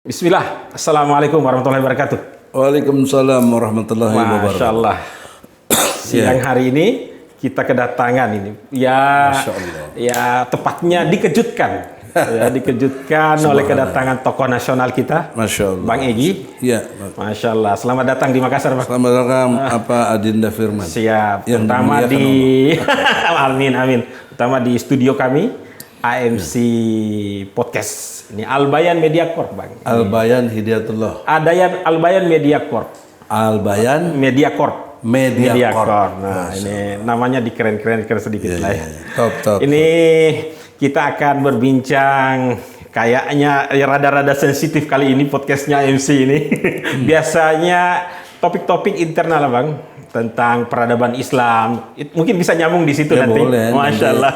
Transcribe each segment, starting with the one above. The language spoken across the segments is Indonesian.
Bismillah. Assalamualaikum warahmatullahi wabarakatuh. Waalaikumsalam warahmatullahi wabarakatuh. Masya Allah. Siang hari ini kita kedatangan ini. Ya, Masya Allah. ya tepatnya dikejutkan. Ya, dikejutkan oleh kedatangan tokoh nasional kita, Masya Allah. Bang Egy. Ya. Masya Allah. Selamat datang di Makassar, Bang. Selamat datang Adinda Firman. Siap. Yang Pertama dimuliakan di amin amin. Pertama di studio kami AMC Podcast. Ini Al-Bayan Media Corp, Bang. Al-Bayan Hidayatullah. Al-Bayan Media Corp. Al-Bayan Media Corp. Media Corp. Nah, ini namanya dikeren sedikit lah ya. Top. Ini kita akan berbincang kayaknya ya rada-rada sensitif kali ini podcastnya MC ini. Biasanya topik-topik internal lah, Bang, tentang peradaban Islam. Mungkin bisa nyambung di situ Ya, nanti. boleh. Masya Allah.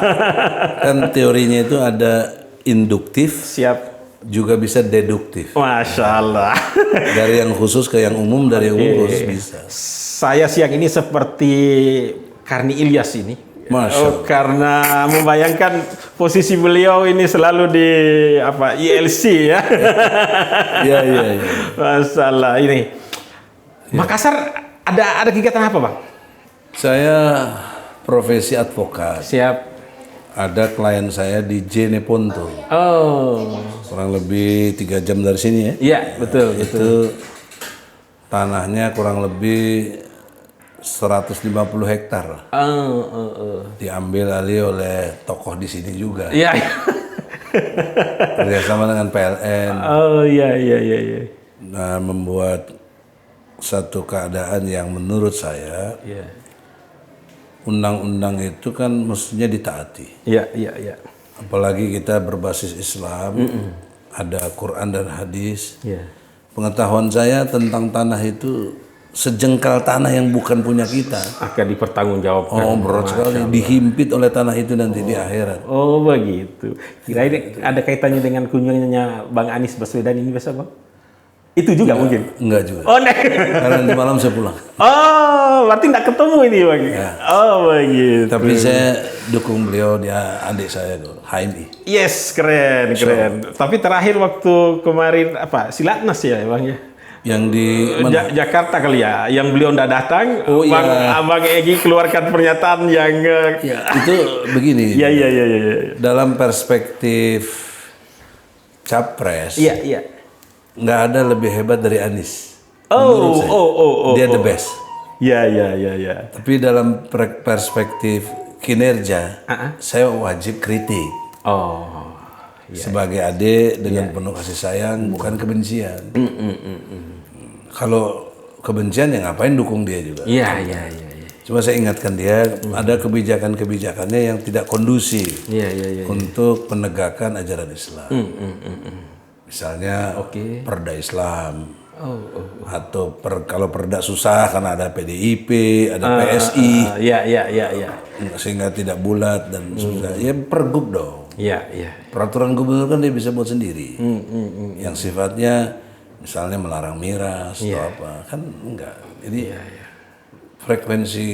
Kan teorinya itu ada induktif, Siap. juga bisa deduktif. Masya Allah. Dari yang khusus ke yang umum, dari yang umum khusus bisa. Saya siang ini seperti Karni Ilyas ini. Masya Allah. Karena membayangkan posisi beliau ini selalu di ILC ya. Iya. Masya Allah ini. Makassar ada kegiatan apa, Bang? Saya profesi advokat. Siap. Ada klien saya di Jeneponto. Oh. Kurang lebih 3 jam dari sini ya. Iya, betul. Itu tanahnya kurang lebih 150 hektar. Diambil alih oleh tokoh di sini juga. Iya. Kerjasama dengan PLN. Oh, iya. Nah, membuat satu keadaan yang menurut saya Iya. undang-undang itu kan mestinya ditaati. Iya. Apalagi kita berbasis Islam, ada Quran dan hadis. Iya. Pengetahuan saya tentang tanah itu sejengkal tanah yang bukan punya kita. Akan dipertanggungjawabkan. Oh, berat sekali. Dihimpit oleh tanah itu nanti di akhirat. Oh, begitu. Kira-kira ada kaitannya dengan kunjungannya Bang Anies Baswedan ini biasa, Bang? Itu juga mungkin? Enggak juga. Oh, nah. Karena nanti malam saya pulang. Oh, berarti nggak ketemu ini, Bang? Ya. Oh, begitu. Tapi saya dukung beliau, dia adik saya tuh, HMI. Yes, keren. Tapi terakhir waktu kemarin Silatnas ya, Bang ya? Yang di Jakarta kali ya, yang beliau nggak datang, Oh, iya. Abang Egy keluarkan pernyataan yang itu begini. Iya. Dalam perspektif capres, Iya. nggak ada lebih hebat dari Anies. Oh. Dia the best. Iya. Tapi dalam perspektif kinerja, saya wajib kritik. Oh. Sebagai adik dengan penuh kasih sayang, bukan kebencian. Kalau kebencian ya ngapain dukung dia juga. Iya. Cuma saya ingatkan dia, ada kebijakan-kebijakannya yang tidak kondusif Iya. untuk penegakan ajaran Islam. Misalnya perda Islam. Atau kalau perda susah karena ada PDIP, ada PSI. Iya. Sehingga tidak bulat dan susah. Ya pergub dong. Iya. Peraturan gubernur kan dia bisa buat sendiri. Yang sifatnya misalnya melarang miras atau apa. Kan enggak. Jadi frekuensi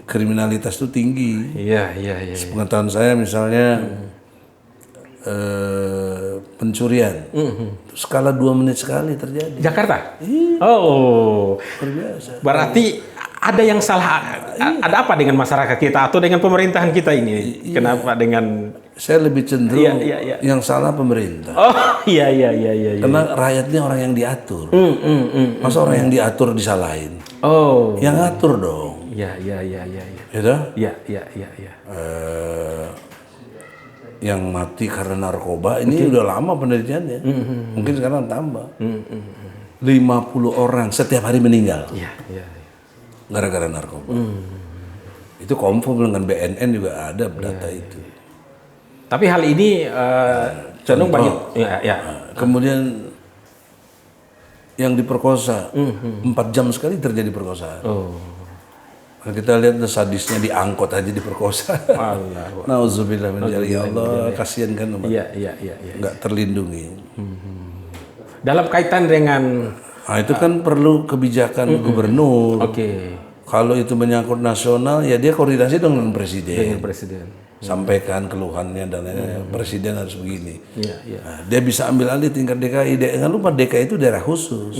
kriminalitas itu tinggi. Iya. Pengetahuan saya misalnya pencurian. Skala 2 menit sekali terjadi. Jakarta? Oh. Terbiasa. Berarti ada yang salah. Ada apa dengan masyarakat kita atau dengan pemerintahan kita ini? Kenapa dengan Saya lebih cenderung Iya. yang salah pemerintah. Oh, iya. Karena rakyatnya orang yang diatur. Masa orang yang diatur disalahin? Oh. Yang ngatur dong. Iya. Gitu? Iya. Yang mati karena narkoba ini udah lama penelitiannya. Mungkin sekarang tambah. 50 orang setiap hari meninggal Iya. gara-gara narkoba. Itu confirm dengan BNN juga ada data itu. Tapi hal ini cenderung banyak. Ya. Kemudian yang diperkosa 4 jam sekali terjadi perkosaan. Kalau kita lihat sadisnya diangkut aja diperkosa. Nauzubillah min dzalik. Ya Allah, kasihan kan umat. Iya. Nggak terlindungi. Dalam kaitan dengan Nah, itu kan perlu kebijakan gubernur. Oke. Kalau itu menyangkut nasional, ya dia koordinasi dengan presiden. Dengan presiden. sampaikan keluhannya dan lain-lain. Presiden harus begini. Iya, iya. Nah, dia bisa ambil alih tingkat DKI. Jangan lupa DKI itu daerah khusus.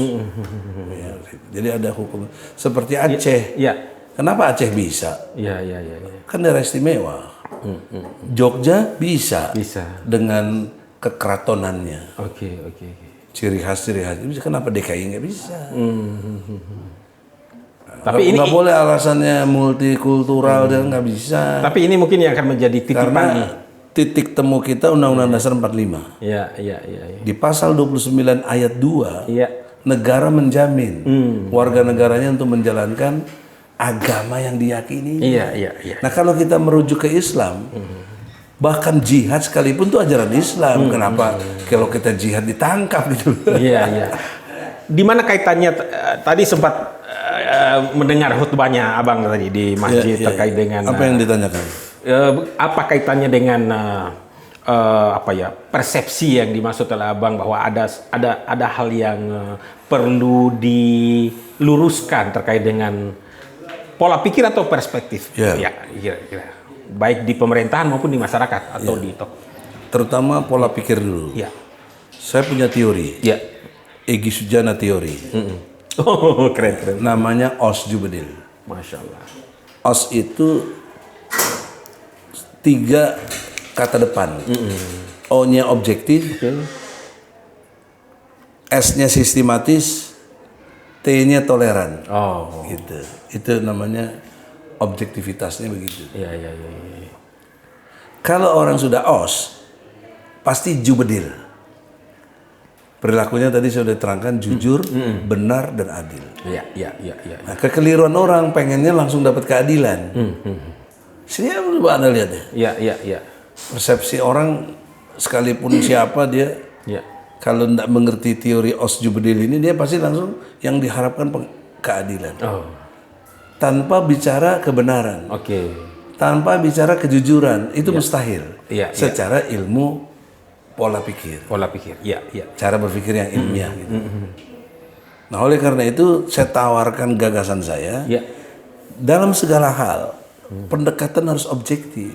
Ya, jadi ada hukum seperti Aceh. Iya. Kenapa Aceh bisa? Iya, iya, iya. Iya. Kan daerah istimewa. Jogja bisa. Bisa. Dengan kekeratonannya. Oke, oke, oke. Ciri khas bisa. Kenapa DKI nggak bisa? Tapi ini nggak boleh alasannya multikultural dan nggak bisa. Tapi ini mungkin yang akan menjadi titipan. Karena titik temu kita Undang-Undang Dasar 45. Iya, iya, iya, iya. Di pasal 29 ayat 2, Iya. negara menjamin warga negaranya untuk menjalankan agama yang diyakini. Iya, iya, iya. Nah, kalau kita merujuk ke Islam, bahkan jihad sekalipun itu ajaran Islam. Kenapa kalau kita jihad ditangkap gitu? Iya, iya. Di mana kaitannya tadi sempat mendengar khutbahnya Abang tadi di masjid terkait dengan apa yang ditanyakan? Apa kaitannya dengan persepsi yang dimaksud oleh Abang bahwa ada hal yang perlu diluruskan terkait dengan pola pikir atau perspektif? Ya, kira-kira. Baik di pemerintahan maupun di masyarakat atau di terutama pola pikir dulu. Ya. Saya punya teori. Ya. Egy Sujana teori. Oh, keren. Namanya Os Jubedil. Masya Allah. Os itu 3 kata depan. O-nya objektif, S-nya sistematis, T-nya toleran. Oh. Gitu. Itu namanya objektivitasnya begitu. Iya. Kalau orang sudah Os, pasti Jubedil. Perilakunya tadi saya sudah terangkan, jujur, benar, dan adil. Iya. Nah, kekeliruan orang pengennya langsung dapat keadilan. Siapa Anda lihat ya? Iya. Persepsi orang sekalipun siapa dia, kalau tidak mengerti teori Os Jubedil ini, dia pasti langsung yang diharapkan keadilan. Oh. Tanpa bicara kebenaran. Oke. Tanpa bicara kejujuran, itu mustahil. Iya. Secara ilmu pola pikir. Iya. Cara berpikir yang ilmiah gitu. Nah, oleh karena itu saya tawarkan gagasan saya. Iya. Dalam segala hal, pendekatan harus objektif.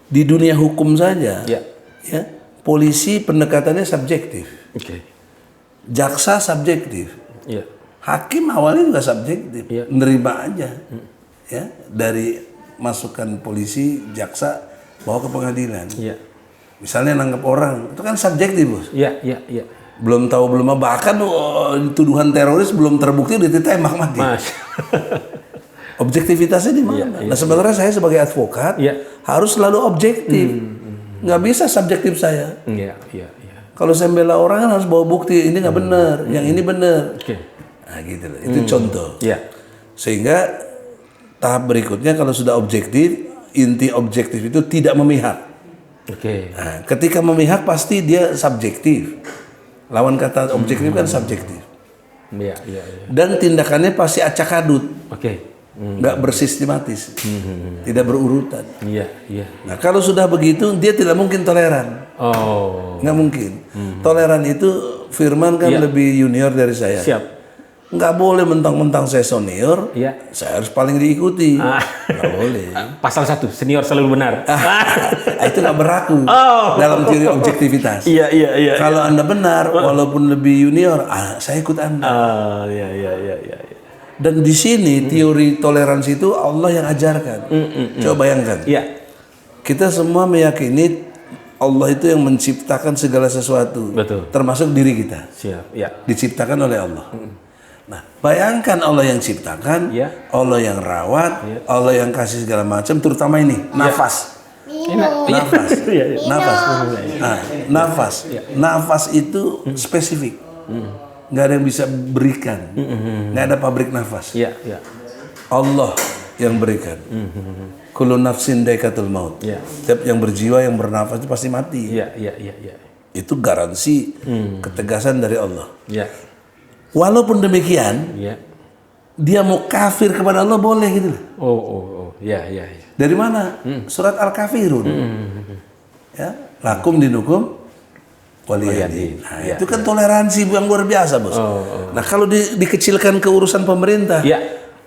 Di dunia hukum saja, ya, polisi pendekatannya subjektif. Oke. Jaksa subjektif. Iya. Hakim awalnya juga subjektif, Iya. nerima aja. Ya, dari masukan polisi, jaksa bawa ke pengadilan. Iya. Misalnya nangkep orang, itu kan subjektif, Bos. Iya. Belum tahu belum apa, bahkan tuduhan teroris belum terbukti udah ditembak mati. Mas. Objektivitasnya di mana? Nah, sebenarnya saya sebagai advokat harus selalu objektif. Nggak bisa subjektif saya. Iya. Kalau saya bela orang kan harus bawa bukti, ini nggak benar, yang ini benar. Oke. Nah, gitu loh. Itu contoh. Iya. Sehingga tahap berikutnya kalau sudah objektif, inti objektif itu tidak memihak. Oke. Nah, ketika memihak pasti dia subjektif. Lawan kata objektif kan subjektif. Iya. Dan tindakannya pasti acak adut. Oke. Nggak bersistematis. Tidak berurutan. Iya. Nah, kalau sudah begitu dia tidak mungkin toleran. Oh. Nggak mungkin. Toleran itu Firman kan lebih junior dari saya. Siap. Nggak boleh mentang-mentang saya senior, saya harus paling diikuti. Nggak boleh. Pasal 1, senior selalu benar. Itu nggak berlaku dalam teori objektivitas. Iya. Kalau Anda benar, walaupun lebih junior, saya ikut Anda. Iya. Dan di sini teori toleransi itu Allah yang ajarkan. Coba bayangkan. Iya. Kita semua meyakini Allah itu yang menciptakan segala sesuatu. Betul. Termasuk diri kita. Siap. Iya. Diciptakan oleh Allah. Nah, bayangkan Allah yang ciptakan, Allah yang rawat, Allah yang kasih segala macam, terutama ini nafas. Nafas itu spesifik. Nggak ada yang bisa berikan. Nggak ada pabrik nafas. Iya. Allah yang berikan. Kullu nafsin dha'iqatul maut. Setiap yang berjiwa, yang bernafas itu pasti mati. Iya. Itu garansi ketegasan dari Allah. Iya. Walaupun demikian, dia mau kafir kepada Allah boleh gitu. Oh. Iya. Dari mana? Surat Al-Kafirun. Ya, lakum dinukum waliyadin. Nah, itu kan toleransi yang luar biasa, Bos. Nah, kalau dikecilkan ke urusan pemerintah,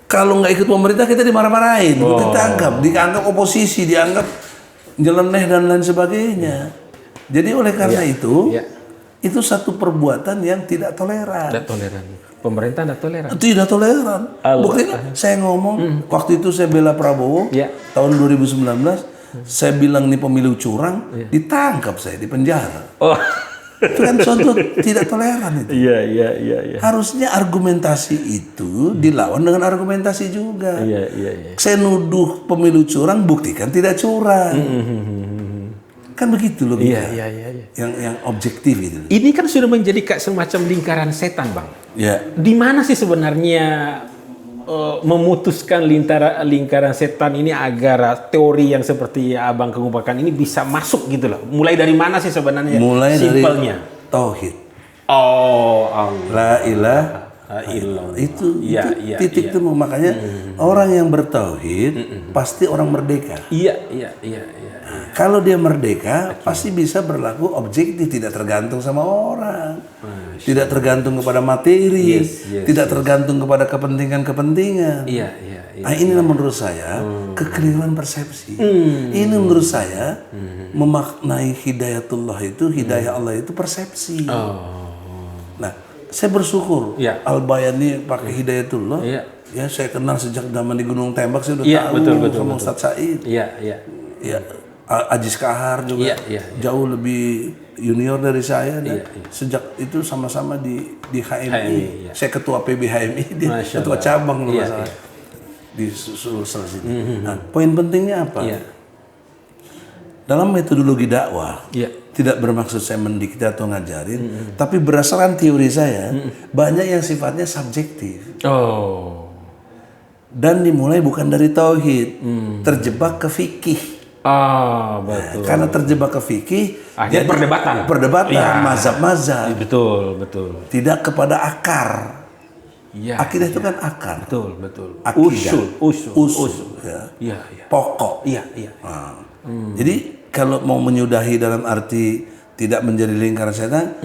Kalau nggak ikut pemerintah kita dimarah-marahin, dianggap oposisi, dianggap nyeleneh dan lain sebagainya. Jadi oleh karena itu satu perbuatan yang tidak toleran. Tidak toleran. Pemerintah tidak toleran. Tidak toleran. Buktinya saya ngomong waktu itu saya bela Prabowo tahun 2019, saya bilang ini pemilu curang, ditangkap saya di penjara. Oh. Itu kan contoh tidak toleran itu. Iya. Harusnya argumentasi itu dilawan dengan argumentasi juga. Iya. Saya nuduh pemilu curang, buktikan tidak curang. Kan begitu loh. Iya. Yang objektif itu. Ini kan sudah menjadi kayak semacam lingkaran setan, Bang. Ya. Di mana sih sebenarnya memutuskan lingkaran setan ini agar teori yang seperti Abang kemukakan ini bisa masuk gitu loh. Mulai dari mana sih sebenarnya? Mulai simpelnya dari tauhid. Oh, Allah. La ilaha illallah. Itu titik temu. Makanya orang yang bertauhid pasti orang merdeka. Iya. Kalau dia merdeka, pasti bisa berlaku objektif, tidak tergantung sama orang, tidak tergantung kepada materi, tidak tergantung kepada kepentingan-kepentingan. Iya. Nah, inilah menurut saya kekeliruan persepsi. Ini menurut saya memaknai hidayatullah itu, hidayah Allah itu persepsi. Nah, saya bersyukur Al-Bayani pakai hidayatullah. Ya, saya kenal sejak zaman di Gunung Tembak, saya udah tahu sama Ustadz Said. Iya. Ajis Kahar juga jauh lebih junior dari saya dan sejak itu sama-sama di HMI. Saya ketua PB HMI, dia ketua cabang di Sulsel sini. Nah, poin pentingnya apa? Dalam metodologi dakwah tidak bermaksud saya mendikte atau ngajarin, tapi berdasarkan teori saya banyak yang sifatnya subjektif. Dan dimulai bukan dari tauhid, terjebak ke fikih. Betul. Karena terjebak ke fikih, akhirnya perdebatan, mazhab-mazhab. Betul. Tidak kepada akar. Akidah itu kan akar. Betul. Akidah. Usul. Iya. Pokok. Iya. Jadi kalau mau menyudahi dalam arti tidak menjadi lingkaran setan,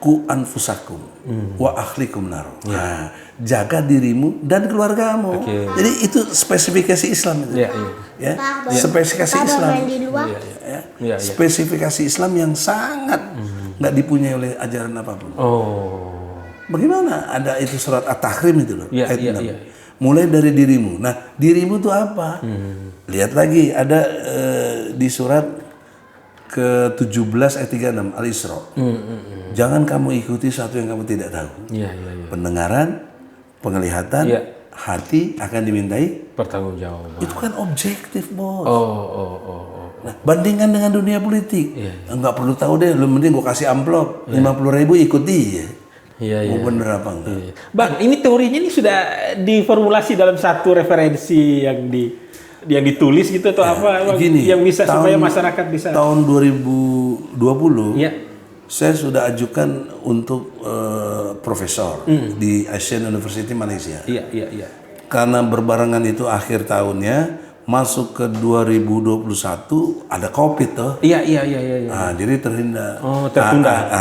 ku anfusakum wa akhlikum nar. Nah, jaga dirimu dan keluargamu. Jadi itu spesifikasi Islam itu. Spesifikasi Islam. Spesifikasi Islam yang sangat nggak dipunyai oleh ajaran apapun. Bagaimana ada itu surat At-Tahrim itu loh. Ayat 6. Mulai dari dirimu. Nah, dirimu itu apa? Lihat lagi ada di surat ke-17 ayat 36 Al-Isra. Jangan kamu ikuti sesuatu yang kamu tidak tahu. Pendengaran, penglihatan, hati akan dimintai pertanggungjawaban. Itu kan objektif, Bos. Nah, bandingkan dengan dunia politik. Enggak perlu tahu deh, lu mending gua kasih amplop 50.000 ikuti ya. Mau bener apa enggak? Bang, ini teorinya ini sudah diformulasi dalam satu referensi yang ditulis gitu atau apa gini, yang bisa supaya masyarakat bisa. Tahun 2020 saya sudah ajukan untuk profesor di Asian University Malaysia. Iya. Karena berbarengan itu akhir tahunnya masuk ke 2021 ada COVID toh. Iya. Nah, jadi terhindar. Tertunda.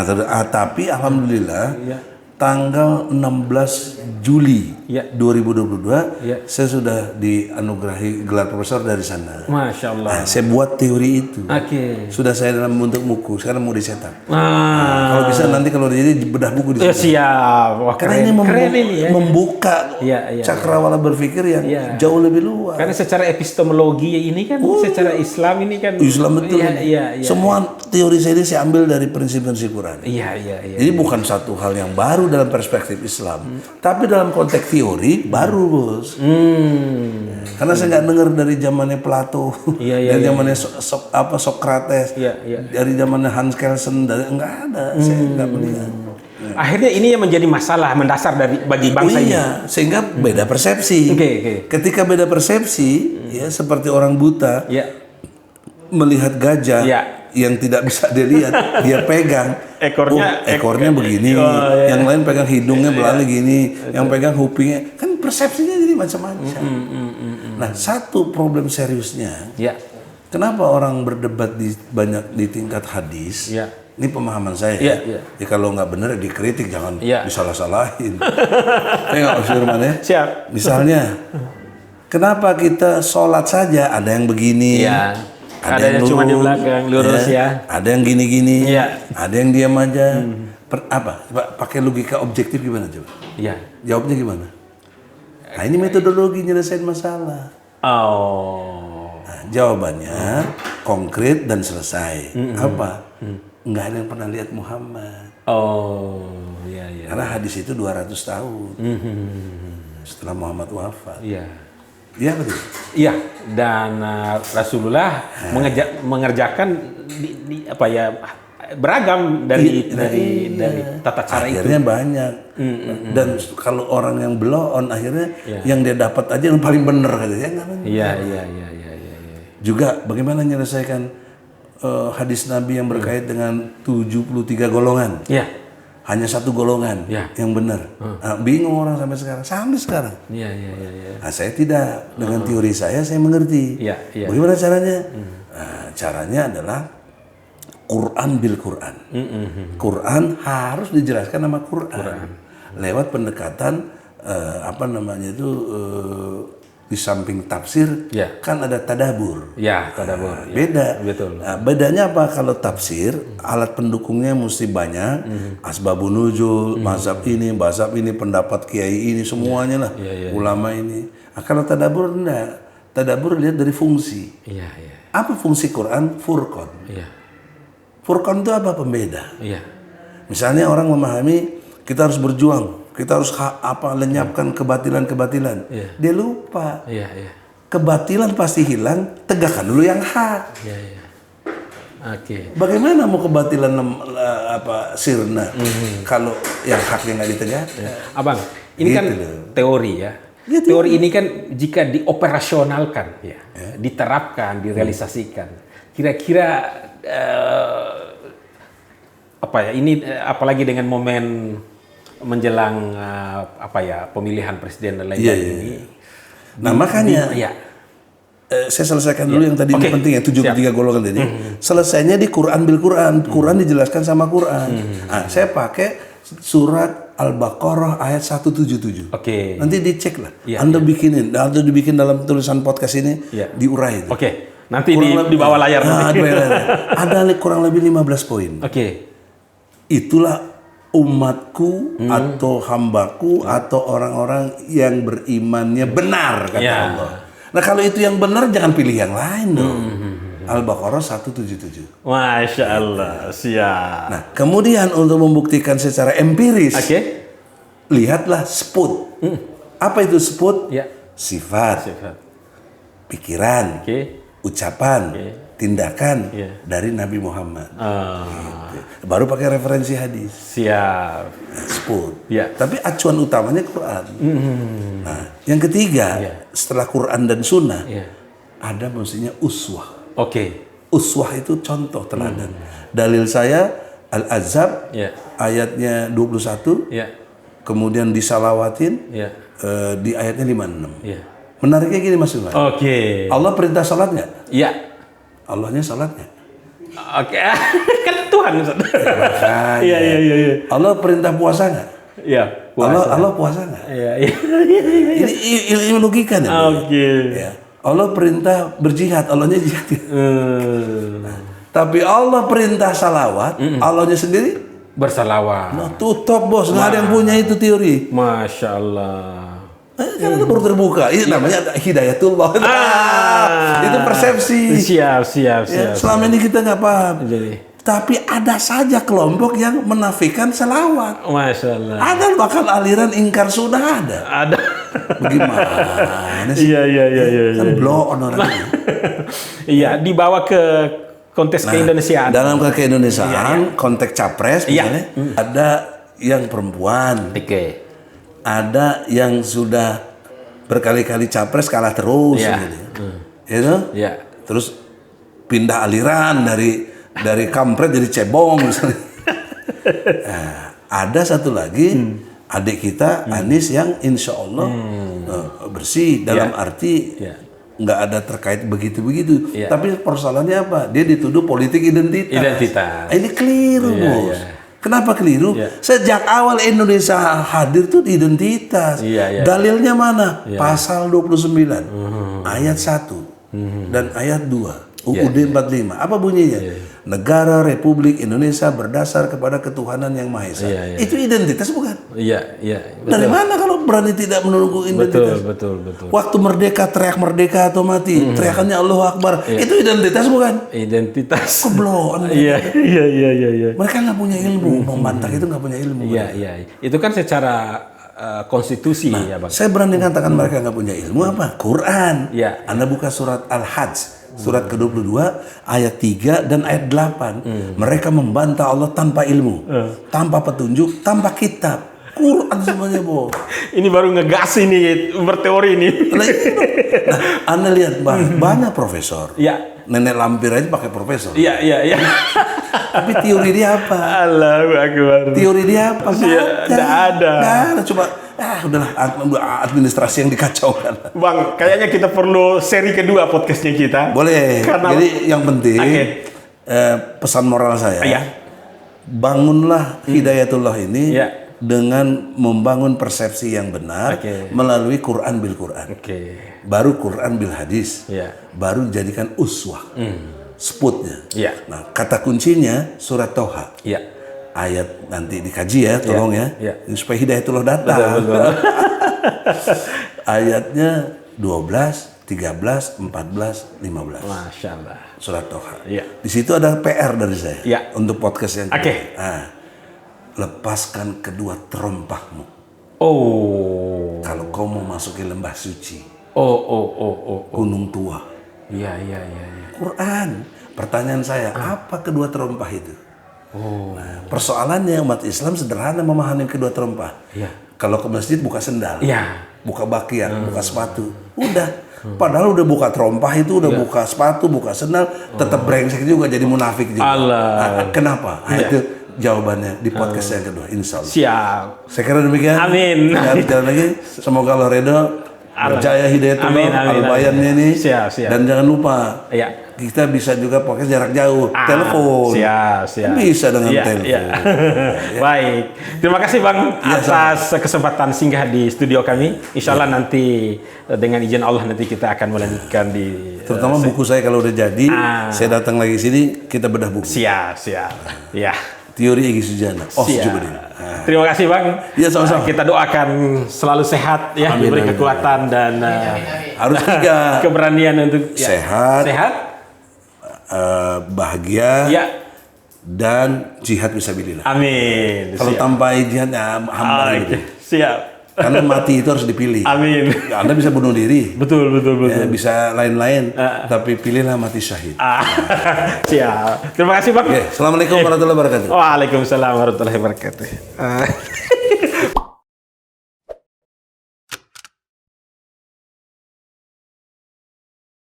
Tapi alhamdulillah tanggal 16 Juli 2022 saya sudah dianugerahi gelar profesor dari sana. Masya Allah. Nah, saya buat teori itu. Sudah saya dalam bentuk buku. Sekarang mau dicetak. Kalau bisa nanti kalau jadi bedah buku di sana. Siap. Wah, karena ini membuka cakrawala berpikir yang jauh lebih luas. Karena secara epistemologi ini kan, secara Islam ini kan. Islam betul. Semua teori saya ambil dari prinsip-prinsip Quran. Jadi bukan satu hal yang baru dalam perspektif Islam, tapi dalam konteks teori baru, Bos. Karena saya nggak dengar dari zamannya Plato, dari zamannya Socrates, dari zamannya Hans Kelsen, nggak ada. Saya nggak melihat. Akhirnya ini yang menjadi masalah mendasar bagi bangsa ini. Sehingga beda persepsi. Ketika beda persepsi, seperti orang buta melihat gajah yang tidak bisa dilihat, dia pegang ekornya begini, yang lain pegang hidungnya belalai gini, yang pegang kupingnya, kan persepsinya jadi macam-macam. Nah, satu problem seriusnya Kenapa orang berdebat banyak di tingkat hadis? Iya. Ini pemahaman saya. Iya, Ya. iya. Ya kalau nggak benar dikritik, jangan Iya. disalah-salahin. Saya nggak usir mana ya. Siap. Misalnya, kenapa kita sholat saja ada yang begini? Iya. Ada yang cuma di belakang, lurus ya. Ada yang gini-gini. Iya. Ada yang diam aja. Apa? Pakai logika objektif gimana coba? Iya. Jawabnya gimana? Nah, ini metodologi nyelesain masalah. Oh. Nah, jawabannya konkret dan selesai. Apa? Nggak ada yang pernah lihat Muhammad. Oh, iya iya. Karena hadis itu 200 tahun setelah Muhammad wafat. Iya. Iya betul. Iya, dan Rasulullah mengerjakan apa ya, beragam dari tata cara Akhirnya itu. banyak. Dan kalau orang yang blow on akhirnya yang dia dapat aja yang paling benar katanya. Iya. Juga bagaimana menyelesaikan hadis Nabi yang berkait dengan 73 golongan. Iya. Hanya satu golongan yang benar. Nah, bingung orang sampai sekarang. Iya. Nah, saya tidak. Dengan teori saya mengerti. Iya. Bagaimana caranya? Nah, caranya adalah Quran bil Quran. Quran harus dijelaskan nama Quran. Lewat pendekatan di samping tafsir kan ada tadabur. Ya, tadabur. Beda. Betul. Nah, bedanya apa kalau tafsir? Alat pendukungnya mesti banyak. Asbabun nuzul, mazhab ini, pendapat kiai ini, semuanya lah. Ulama ini. Nah, kalau tadabur enggak. Tadabur lihat dari fungsi. Iya. Apa fungsi Quran? Furqan. Iya. Furqan itu apa? Pembeda. Iya. Misalnya orang memahami kita harus berjuang. Kita harus lenyapkan kebatilan-kebatilan. Dia lupa. Iya. Kebatilan pasti hilang, tegakkan dulu yang hak. Iya. Oke. Bagaimana mau kebatilan sirna kalau yang haknya nggak ditegakkan? Abang, ini kan teori ya. Teori ini kan jika dioperasionalkan diterapkan, direalisasikan. Kira-kira ini apalagi dengan momen menjelang pemilihan presiden dan lain-lain ini. Nah, makanya saya selesaikan dulu yang tadi penting ya 73 golongan tadi. Selesainya di Quran bil Quran. Quran dijelaskan sama Quran. Nah, saya pakai surat Al-Baqarah ayat 177. Oke. Nanti dicek lah. Anda dibikin dalam tulisan podcast ini diurai itu. Oke. Nanti di bawah layar nanti. Ada kurang lebih 15 poin. Oke. Itulah umatku atau hambaku atau orang-orang yang berimannya benar kata Allah. Nah, kalau itu yang benar jangan pilih yang lain dong. Al-Baqarah 177. Masya Allah, siap. Nah, kemudian untuk membuktikan secara empiris, lihatlah sput. Apa itu sput? Sifat, pikiran, ucapan, tindakan dari Nabi Muhammad. Gitu. Baru pakai referensi hadis. Siap. Sput. Tapi acuan utamanya Quran. Nah, yang ketiga, setelah Quran dan Sunnah, ada mestinya uswah. Uswah itu contoh teladan. Dalil saya Al-Azhab ayatnya 21. Kemudian disalawatin di ayatnya 56. Menariknya gini Mas Umar. Allah perintah salat nggak? Iya. Allahnya salat nggak? Kan Tuhan. Iya. Allah perintah puasa nggak? Iya. Allah puasa nggak? Iya. Ini logika nih. Allah perintah berjihad, Allahnya jihad. Tapi Allah perintah salawat, Allahnya sendiri bersalawat. Nah, tutup bos, nggak ada yang punya itu teori. Masya Allah. Kan baru terbuka, ini namanya hidayatullah. Itu persepsi. Siap. Selama ini kita nggak paham. Tapi ada saja kelompok yang menafikan selawat. Masya Allah. Ada bahkan aliran ingkar sunnah ada. Bagaimana sih? Iya. Kan blow on orangnya. Iya, dibawa ke konteks keindonesiaan. Dalam keindonesiaan, konteks capres misalnya, ada yang perempuan. Ada yang sudah berkali-kali capres kalah terus gitu. Terus pindah aliran dari kampret jadi cebong misalnya. Nah, ada satu lagi adik kita Anies yang insya Allah bersih dalam arti nggak ada terkait begitu-begitu. Iya. Tapi persoalannya apa? Dia dituduh politik identitas. Identitas. Ini keliru, Iya, Bos. iya. Kenapa keliru? Iya. Sejak awal Indonesia hadir tuh identitas. Iya, iya. Dalilnya mana? Pasal 29 ayat 1 dan ayat 2 UUD 45. Apa bunyinya? Negara Republik Indonesia berdasar kepada ketuhanan yang Maha Esa. Iya, iya. Itu identitas bukan? Iya, iya. Dari mana kalau berani tidak menunggu identitas? Betul. Waktu merdeka teriak merdeka atau mati, teriakannya Allahu Akbar. Itu identitas bukan? Identitas. Kebloan. Iya. Mereka nggak punya ilmu, membantah itu nggak punya ilmu. Iya. Itu kan secara konstitusi ya, Bang. Saya berani katakan mereka nggak punya ilmu apa? Quran. Iya. Anda buka surat Al-Hajj, surat ke-22, ayat 3 dan ayat 8. Mereka membantah Allah tanpa ilmu, tanpa petunjuk, tanpa kitab. Quran semuanya, Bo. Ini baru ngegas ini, berteori ini. Nah, Anda lihat, banyak profesor. Iya. Nenek lampir aja pakai profesor. Iya. Tapi teori dia apa? Allahu Akbar. Teori dia apa? Nggak ada. Nggak ada. Coba, udahlah administrasi yang dikacaukan. Bang, kayaknya kita perlu seri kedua podcastnya kita. Boleh. Karena- Jadi yang penting, Oke. pesan moral saya, Iya. bangunlah hidayatullah ini Iya. dengan membangun persepsi yang benar Oke. melalui Quran bil Quran. Oke. Baru Quran bil hadis. Iya. Baru dijadikan uswah. Sputnya. Iya. Nah, kata kuncinya surat Toha. Iya. Ayat nanti dikaji ya, tolong ya. Iya. Supaya hidayatullah datang. Betul. Ayatnya 12, 13, 14, 15. Masya Allah. Surat Toha. Iya. Di situ ada PR dari saya. Iya. Untuk podcast yang Oke. Lepaskan kedua terompahmu Oh. kalau kau mau masuki lembah suci, Oh. gunung tua. Iya. Quran. Pertanyaan saya, apa kedua terompah itu? Nah, persoalannya umat Islam sederhana memahami kedua terompah. Iya. Kalau ke masjid buka sendal, Iya. buka bakian, buka sepatu, udah. Padahal udah buka terompah itu, udah buka sepatu, buka sendal, tetap brengsek juga, jadi munafik juga. Allah. Kenapa? Itu jawabannya di podcast yang kedua, insya Allah. Siap. Saya kira demikian. Amin. Ya, jalan lagi. Semoga Allah redho. Berjaya hidayatullah, Amin. al-bayannya ini. Siap. Dan jangan lupa, Iya. kita bisa juga podcast jarak jauh, telepon. Siap. Bisa dengan telepon. Iya. Baik. Terima kasih Bang atas kesempatan singgah di studio kami. Insya Allah nanti dengan izin Allah nanti kita akan melanjutkan di Terutama buku saya kalau udah jadi, saya datang lagi sini, kita bedah buku. siap. Ya. Teori Egy Sujana. Jubudin. Terima kasih Bang. Iya, sama-sama. Kita doakan selalu sehat ya, Amin, diberi amin, kekuatan dan Harus 3. keberanian untuk Sehat. Bahagia. Ya. Dan jihad fisabilillah. Amin. Kalau tanpa jihad, hamba gitu. Siap. Karena mati itu harus dipilih. Amin. Anda bisa bunuh diri. Betul. Ya, bisa lain-lain, tapi pilihlah mati syahid. Siap. Terima kasih Bang. Oke, Assalamualaikum warahmatullahi wabarakatuh. Waalaikumsalam warahmatullahi wabarakatuh.